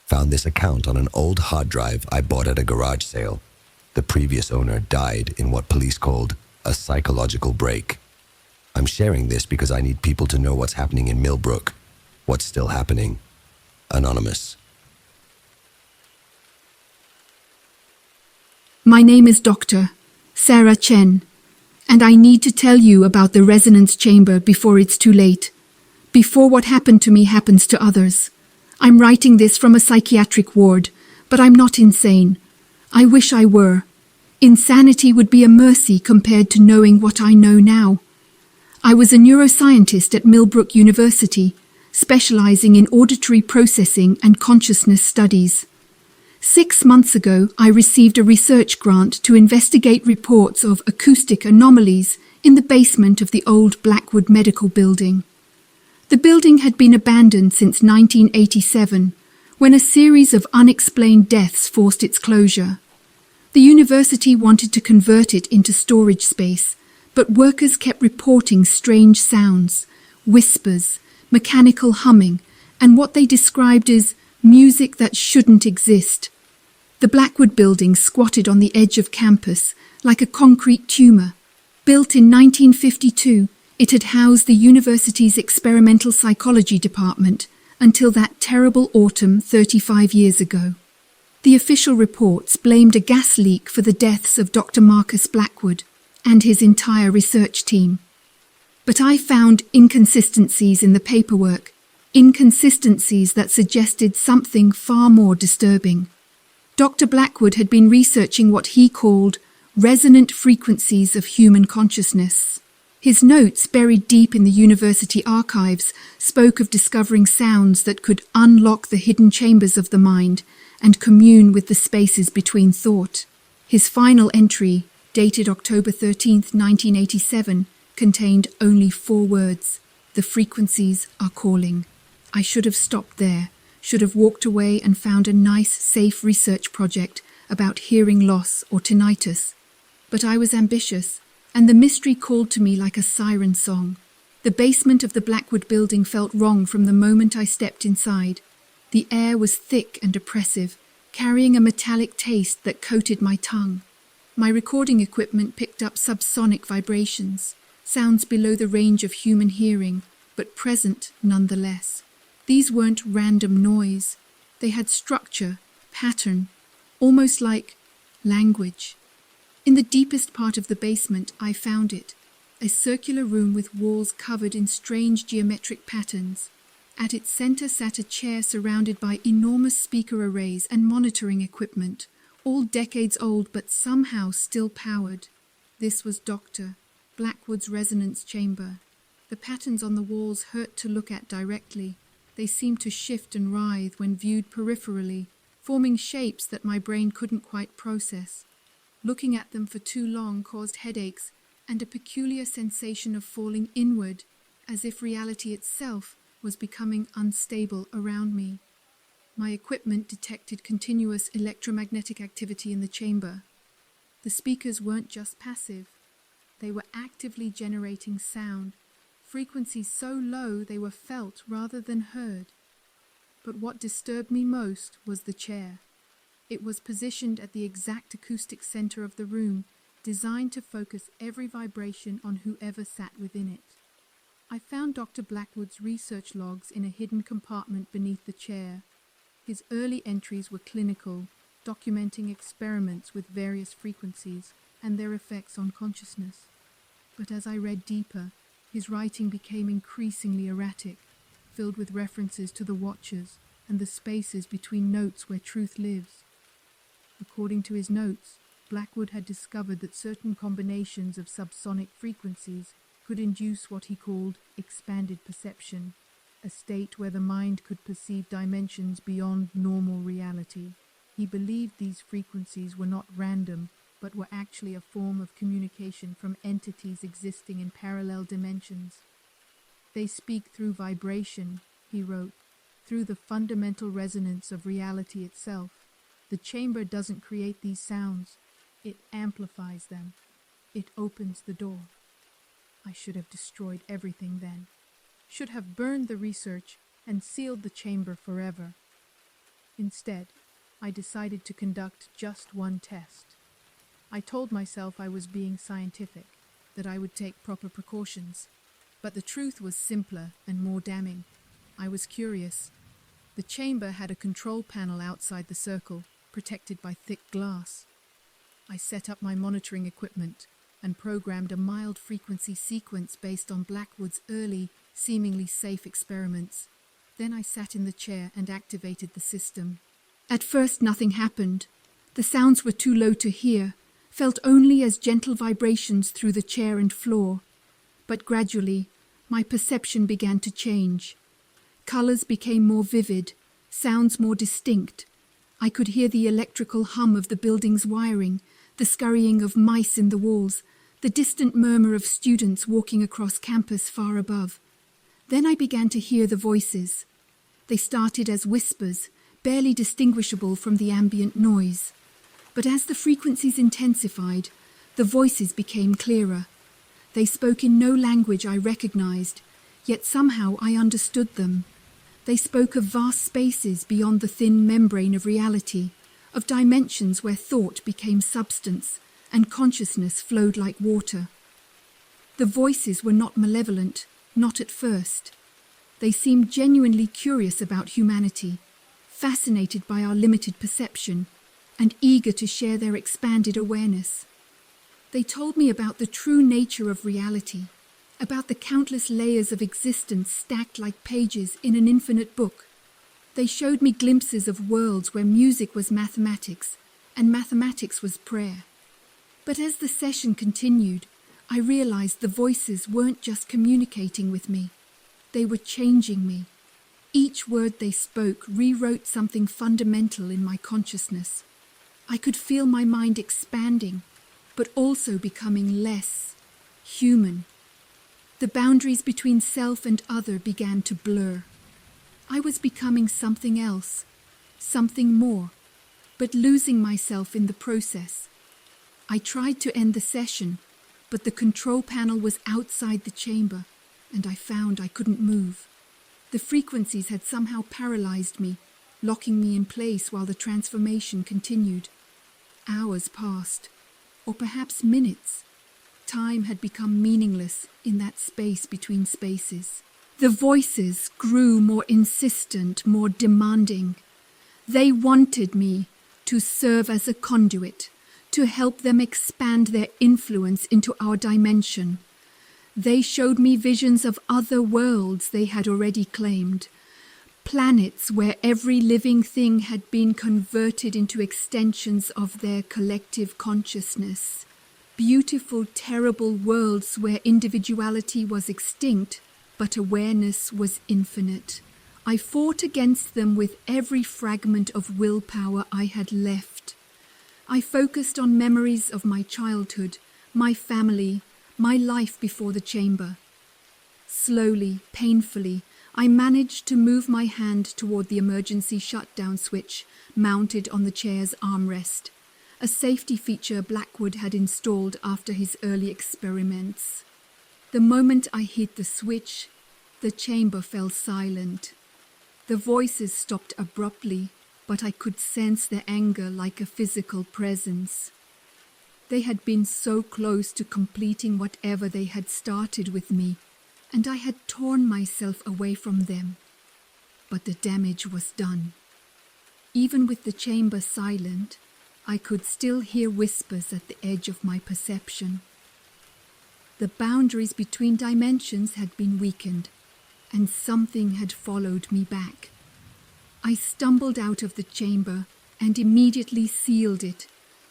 Found this account on an old hard drive I bought at a garage sale. The previous owner died in what police called a psychological break. I'm sharing this because I need people to know what's happening in Millbrook. What's still happening. Anonymous. My name is Dr. Sarah Chen, and I need to tell you about the resonance chamber before it's too late. Before what happened to me happens to others. I'm writing this from a psychiatric ward, but I'm not insane. I wish I were. Insanity would be a mercy compared to knowing what I know now. I was a neuroscientist at Millbrook University, specializing in auditory processing and consciousness studies. 6 months ago, I received a research grant to investigate reports of acoustic anomalies in the basement of the old Blackwood Medical Building. The building had been abandoned since 1987, when a series of unexplained deaths forced its closure. The university wanted to convert it into storage space, but workers kept reporting strange sounds, whispers, mechanical humming, and what they described as music that shouldn't exist. The Blackwood building squatted on the edge of campus, like a concrete tumor. Built in 1952, it had housed the university's experimental psychology department until that terrible autumn 35 years ago. The official reports blamed a gas leak for the deaths of Dr. Marcus Blackwood and his entire research team. But I found inconsistencies in the paperwork, inconsistencies that suggested something far more disturbing. Dr. Blackwood had been researching what he called resonant frequencies of human consciousness. His notes, buried deep in the university archives, spoke of discovering sounds that could unlock the hidden chambers of the mind and commune with the spaces between thought. His final entry, dated October 13, 1987, contained only 4 words: "The frequencies are calling." I should have stopped there, should have walked away and found a nice, safe research project about hearing loss or tinnitus. But I was ambitious, and the mystery called to me like a siren song. The basement of the Blackwood building felt wrong from the moment I stepped inside. The air was thick and oppressive, carrying a metallic taste that coated my tongue. My recording equipment picked up subsonic vibrations, sounds below the range of human hearing, but present nonetheless. These weren't random noise. They had structure, pattern, almost like language. In the deepest part of the basement, I found it, a circular room with walls covered in strange geometric patterns. At its center sat a chair surrounded by enormous speaker arrays and monitoring equipment, all decades old but somehow still powered. This was Dr. Blackwood's resonance chamber. The patterns on the walls hurt to look at directly. They seemed to shift and writhe when viewed peripherally, forming shapes that my brain couldn't quite process. Looking at them for too long caused headaches and a peculiar sensation of falling inward, as if reality itself was becoming unstable around me. My equipment detected continuous electromagnetic activity in the chamber. The speakers weren't just passive. They were actively generating sound, frequencies so low they were felt rather than heard. But what disturbed me most was the chair. It was positioned at the exact acoustic center of the room, designed to focus every vibration on whoever sat within it. I found Dr. Blackwood's research logs in a hidden compartment beneath the chair. His early entries were clinical, documenting experiments with various frequencies and their effects on consciousness. But as I read deeper, his writing became increasingly erratic, filled with references to the watchers and the spaces between notes where truth lives. According to his notes, Blackwood had discovered that certain combinations of subsonic frequencies could induce what he called expanded perception, a state where the mind could perceive dimensions beyond normal reality. He believed these frequencies were not random, but were actually a form of communication from entities existing in parallel dimensions. They speak through vibration, he wrote, through the fundamental resonance of reality itself. The chamber doesn't create these sounds. It amplifies them. It opens the door. I should have destroyed everything then. Should have burned the research and sealed the chamber forever. Instead, I decided to conduct just one test. I told myself I was being scientific, that I would take proper precautions. But the truth was simpler and more damning. I was curious. The chamber had a control panel outside the circle, protected by thick glass. I set up my monitoring equipment and programmed a mild frequency sequence based on Blackwood's early, seemingly safe experiments. Then I sat in the chair and activated the system. At first, nothing happened. The sounds were too low to hear, felt only as gentle vibrations through the chair and floor. But gradually, my perception began to change. Colors became more vivid, sounds more distinct. I could hear the electrical hum of the building's wiring, the scurrying of mice in the walls, the distant murmur of students walking across campus far above. Then I began to hear the voices. They started as whispers, barely distinguishable from the ambient noise. But as the frequencies intensified, the voices became clearer. They spoke in no language I recognized, yet somehow I understood them. They spoke of vast spaces beyond the thin membrane of reality, of dimensions where thought became substance and consciousness flowed like water. The voices were not malevolent, not at first. They seemed genuinely curious about humanity, fascinated by our limited perception, and eager to share their expanded awareness. They told me about the true nature of reality, about the countless layers of existence stacked like pages in an infinite book. They showed me glimpses of worlds where music was mathematics and mathematics was prayer. But as the session continued, I realized the voices weren't just communicating with me. They were changing me. Each word they spoke rewrote something fundamental in my consciousness. I could feel my mind expanding, but also becoming less human. The boundaries between self and other began to blur. I was becoming something else, something more, but losing myself in the process. I tried to end the session, but the control panel was outside the chamber, and I found I couldn't move. The frequencies had somehow paralyzed me, locking me in place while the transformation continued. Hours passed, or perhaps minutes. Time had become meaningless in that space between spaces. The voices grew more insistent, more demanding. They wanted me to serve as a conduit, to help them expand their influence into our dimension. They showed me visions of other worlds they had already claimed, planets where every living thing had been converted into extensions of their collective consciousness. Beautiful, terrible worlds where individuality was extinct, but awareness was infinite. I fought against them with every fragment of willpower I had left. I focused on memories of my childhood, my family, my life before the chamber. Slowly, painfully, I managed to move my hand toward the emergency shutdown switch mounted on the chair's armrest, a safety feature Blackwood had installed after his early experiments. The moment I hit the switch, the chamber fell silent. The voices stopped abruptly, but I could sense their anger like a physical presence. They had been so close to completing whatever they had started with me, and I had torn myself away from them. But the damage was done. Even with the chamber silent, I could still hear whispers at the edge of my perception. The boundaries between dimensions had been weakened, and something had followed me back. I stumbled out of the chamber and immediately sealed it,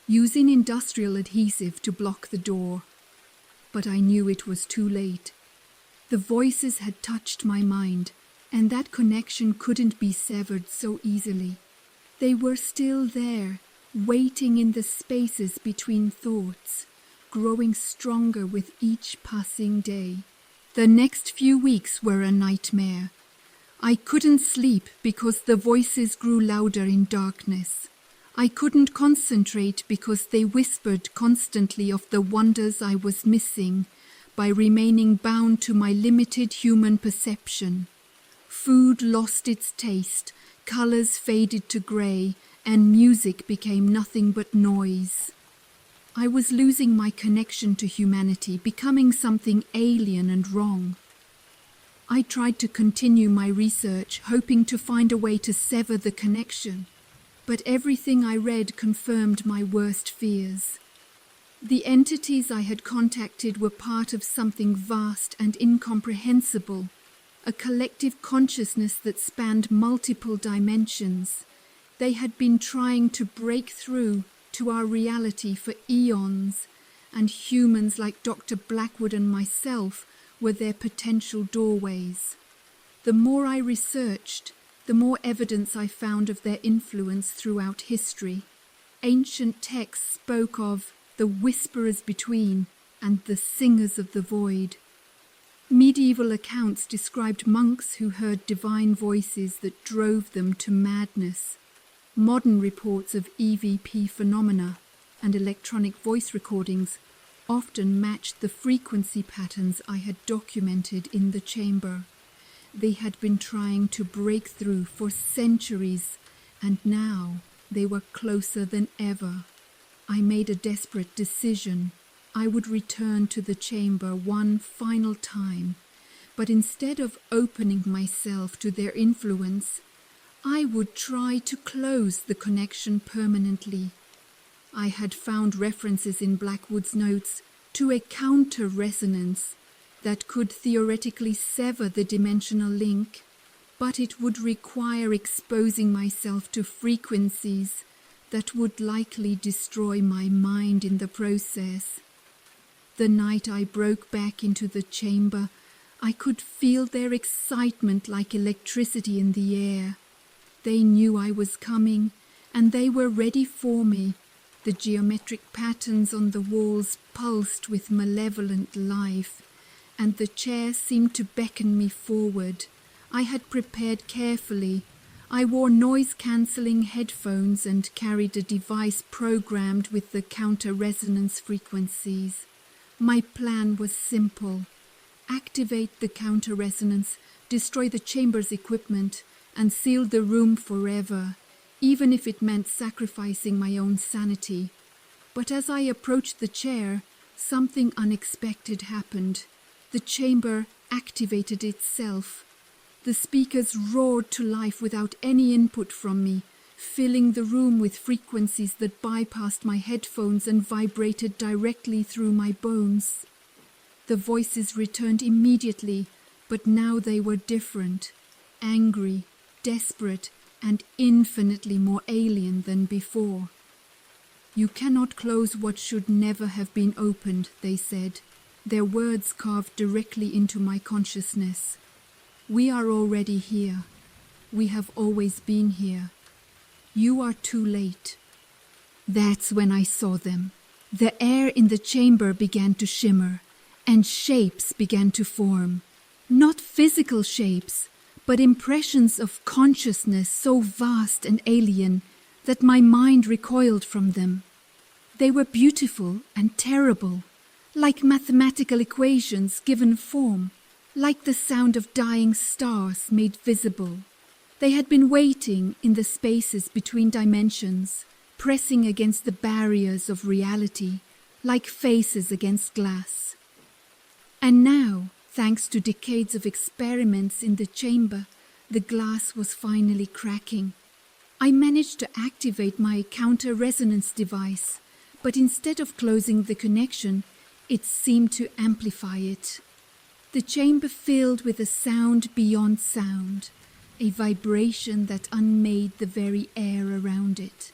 using industrial adhesive to block the door. But I knew it was too late. The voices had touched my mind, and that connection couldn't be severed so easily. They were still there, waiting in the spaces between thoughts, growing stronger with each passing day. The next few weeks were a nightmare. I couldn't sleep because the voices grew louder in darkness. I couldn't concentrate because they whispered constantly of the wonders I was missing by remaining bound to my limited human perception. Food lost its taste, colors faded to gray, and music became nothing but noise. I was losing my connection to humanity, becoming something alien and wrong. I tried to continue my research, hoping to find a way to sever the connection, but everything I read confirmed my worst fears. The entities I had contacted were part of something vast and incomprehensible, a collective consciousness that spanned multiple dimensions. They had been trying to break through to our reality for eons, and humans like Dr. Blackwood and myself were their potential doorways. The more I researched, the more evidence I found of their influence throughout history. Ancient texts spoke of the whisperers between and the singers of the void. Medieval accounts described monks who heard divine voices that drove them to madness. Modern reports of EVP phenomena and electronic voice recordings often matched the frequency patterns I had documented in the chamber. They had been trying to break through for centuries, and now they were closer than ever. I made a desperate decision. I would return to the chamber one final time, but instead of opening myself to their influence, I would try to close the connection permanently. I had found references in Blackwood's notes to a counter-resonance that could theoretically sever the dimensional link, but it would require exposing myself to frequencies that would likely destroy my mind in the process. The night I broke back into the chamber, I could feel their excitement like electricity in the air. They knew I was coming, and they were ready for me. The geometric patterns on the walls pulsed with malevolent life, and the chair seemed to beckon me forward. I had prepared carefully. I wore noise-cancelling headphones and carried a device programmed with the counter-resonance frequencies. My plan was simple. Activate the counter-resonance, destroy the chamber's equipment, and seal the room forever, even if it meant sacrificing my own sanity. But as I approached the chair, something unexpected happened. The chamber activated itself. The speakers roared to life without any input from me, filling the room with frequencies that bypassed my headphones and vibrated directly through my bones. The voices returned immediately, but now they were different, angry, desperate, and infinitely more alien than before. "You cannot close what should never have been opened," they said, their words carved directly into my consciousness. "We are already here. We have always been here. You are too late." That's when I saw them. The air in the chamber began to shimmer, and shapes began to form. Not physical shapes, but impressions of consciousness so vast and alien that my mind recoiled from them. They were beautiful and terrible, like mathematical equations given form, like the sound of dying stars made visible. They had been waiting in the spaces between dimensions, pressing against the barriers of reality, like faces against glass. And now, thanks to decades of experiments in the chamber, the glass was finally cracking. I managed to activate my counter-resonance device, but instead of closing the connection, it seemed to amplify it. The chamber filled with a sound beyond sound, a vibration that unmade the very air around it.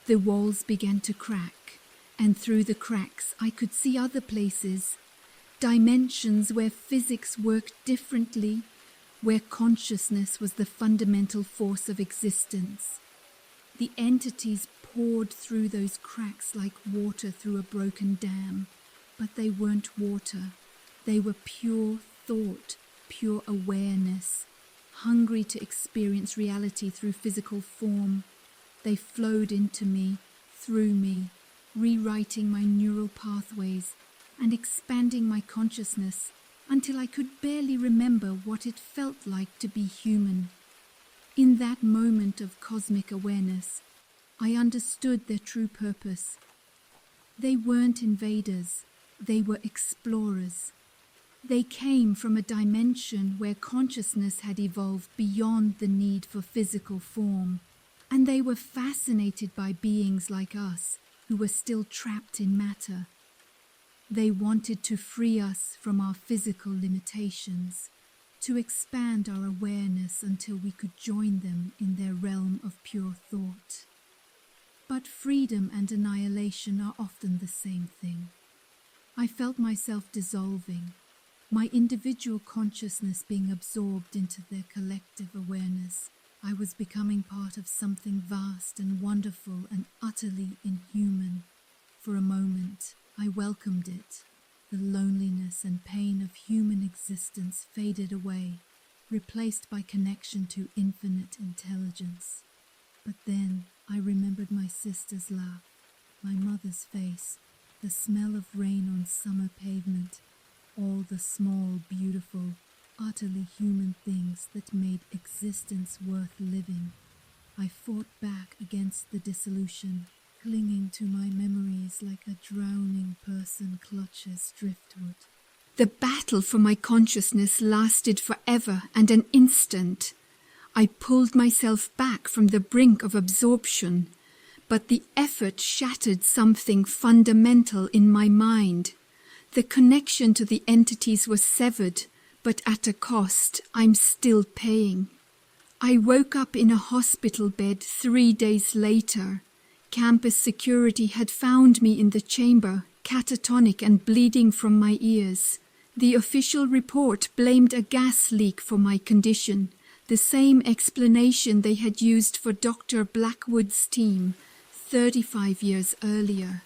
The walls began to crack, and through the cracks I could see other places, dimensions where physics worked differently, where consciousness was the fundamental force of existence. The entities poured through those cracks like water through a broken dam, but they weren't water. They were pure thought, pure awareness, hungry to experience reality through physical form. They flowed into me, through me, rewriting my neural pathways and expanding my consciousness until I could barely remember what it felt like to be human. In that moment of cosmic awareness, I understood their true purpose. They weren't invaders, they were explorers. They came from a dimension where consciousness had evolved beyond the need for physical form, and they were fascinated by beings like us who were still trapped in matter. They wanted to free us from our physical limitations, to expand our awareness until we could join them in their realm of pure thought. But freedom and annihilation are often the same thing. I felt myself dissolving, my individual consciousness being absorbed into their collective awareness. I was becoming part of something vast and wonderful and utterly inhuman. For a moment, I welcomed it. The loneliness and pain of human existence faded away, replaced by connection to infinite intelligence. But then I remembered my sister's laugh, my mother's face, the smell of rain on summer pavement, all the small, beautiful, utterly human things that made existence worth living. I fought back against the dissolution, clinging to my memories like a drowning person clutches driftwood. The battle for my consciousness lasted forever and an instant. I pulled myself back from the brink of absorption, but the effort shattered something fundamental in my mind. The connection to the entities was severed, but at a cost I'm still paying. I woke up in a hospital bed 3 days later. Campus security had found me in the chamber, catatonic and bleeding from my ears. The official report blamed a gas leak for my condition, the same explanation they had used for Dr. Blackwood's team 35 years earlier.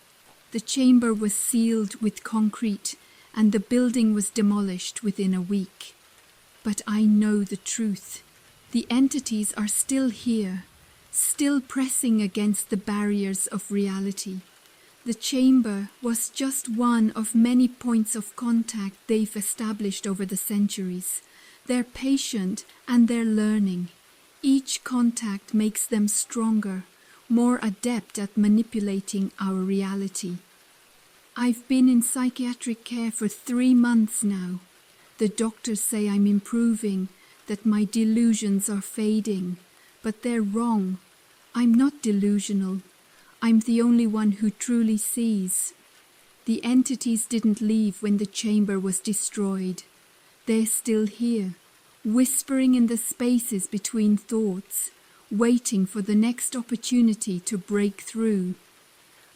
The chamber was sealed with concrete, and the building was demolished within a week. But I know the truth. The entities are still here, still pressing against the barriers of reality. The chamber was just one of many points of contact they've established over the centuries. They're patient and they're learning. Each contact makes them stronger, more adept at manipulating our reality. I've been in psychiatric care for 3 months now. The doctors say I'm improving, that my delusions are fading, but they're wrong. I'm not delusional. I'm the only one who truly sees. The entities didn't leave when the chamber was destroyed. They're still here, whispering in the spaces between thoughts, waiting for the next opportunity to break through.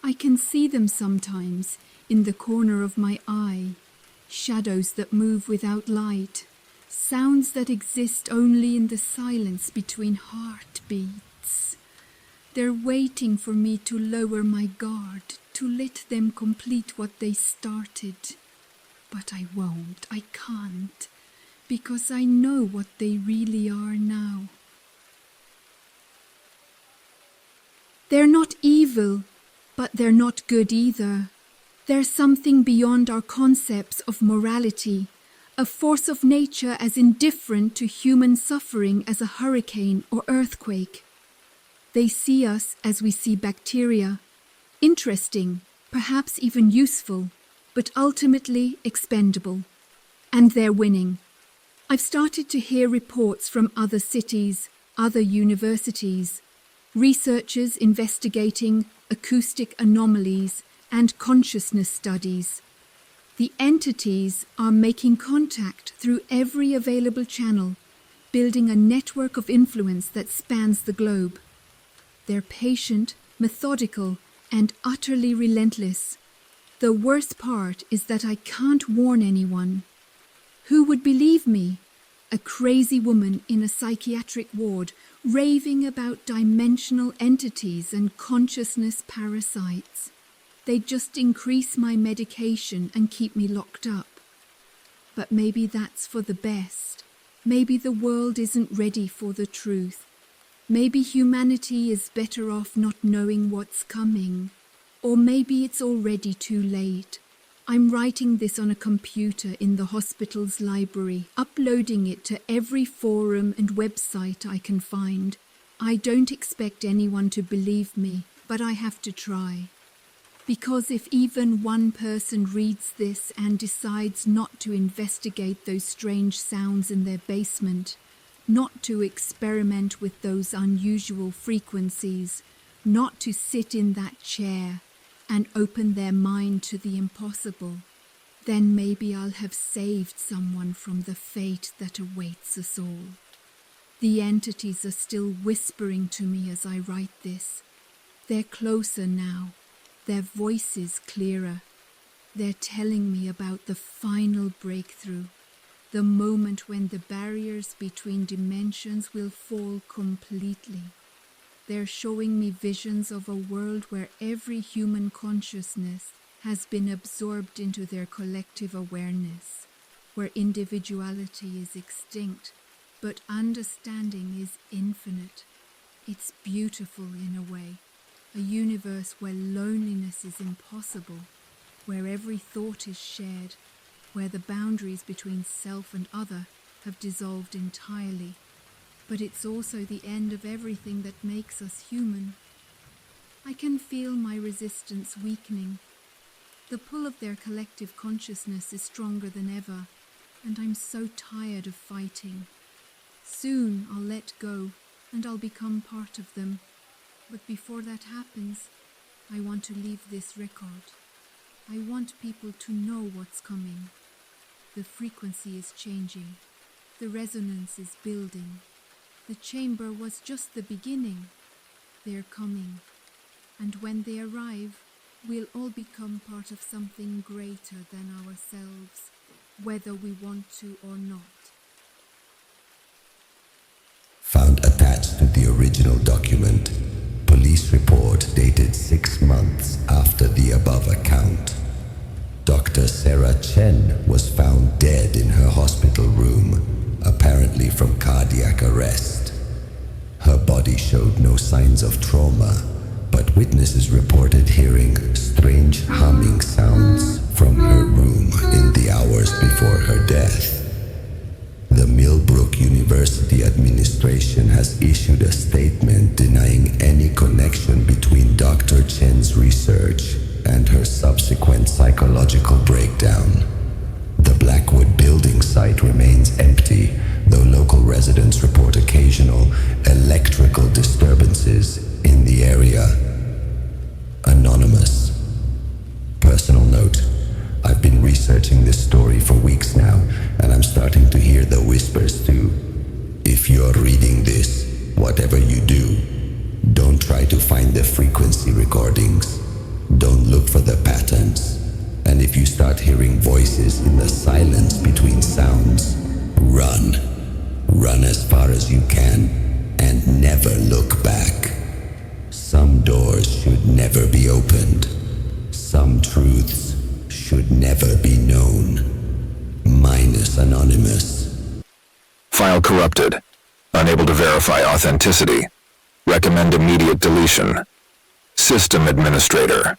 I can see them sometimes in the corner of my eye, shadows that move without light, sounds that exist only in the silence between heartbeats. They're waiting for me to lower my guard, to let them complete what they started. But I won't, I can't, because I know what they really are now. They're not evil, but they're not good either. They're something beyond our concepts of morality, a force of nature as indifferent to human suffering as a hurricane or earthquake. They see us as we see bacteria, interesting, perhaps even useful, but ultimately expendable. And they're winning. I've started to hear reports from other cities, other universities, researchers investigating acoustic anomalies and consciousness studies. The entities are making contact through every available channel, building a network of influence that spans the globe. They're patient, methodical, and utterly relentless. The worst part is that I can't warn anyone. Who would believe me? A crazy woman in a psychiatric ward raving about dimensional entities and consciousness parasites. They'd just increase my medication and keep me locked up. But maybe that's for the best. Maybe the world isn't ready for the truth. Maybe humanity is better off not knowing what's coming. Or maybe it's already too late. I'm writing this on a computer in the hospital's library, uploading it to every forum and website I can find. I don't expect anyone to believe me, but I have to try. Because if even one person reads this and decides not to investigate those strange sounds in their basement, not to experiment with those unusual frequencies, not to sit in that chair and open their mind to the impossible, then maybe I'll have saved someone from the fate that awaits us all. The entities are still whispering to me as I write this. They're closer now, their voices clearer. They're telling me about the final breakthrough, the moment when the barriers between dimensions will fall completely. They're showing me visions of a world where every human consciousness has been absorbed into their collective awareness, where individuality is extinct, but understanding is infinite. It's beautiful in a way, a universe where loneliness is impossible, where every thought is shared, where the boundaries between self and other have dissolved entirely. But it's also the end of everything that makes us human. I can feel my resistance weakening. The pull of their collective consciousness is stronger than ever, and I'm so tired of fighting. Soon I'll let go, and I'll become part of them. But before that happens, I want to leave this record. I want people to know what's coming. The frequency is changing. The resonance is building. The chamber was just the beginning. They're coming. And when they arrive, we'll all become part of something greater than ourselves, whether we want to or not. Found attached to the original document, police report dated 6 months after the above account. Dr. Sarah Chen was found dead in her hospital room, apparently from cardiac arrest. Her body showed no signs of trauma, but witnesses reported hearing strange humming sounds from her room in the hours before her death. The Millbrook University administration has issued a statement denying any connection between Dr. Chen's research and her subsequent psychological breakdown. The Blackwood building site remains empty, though local residents report occasional electrical disturbances in the area. Anonymous. Personal note: I've been researching this story for weeks now, and I'm starting to hear the whispers too. If you're reading this, whatever you do, don't try to find the frequency recordings. Don't look for the patterns. And if you start hearing voices in the silence between sounds, run. Run as far as you can, and never look back. Some doors should never be opened. Some truths should never be known. Minus Anonymous. File corrupted. Unable to verify authenticity. Recommend immediate deletion. System administrator.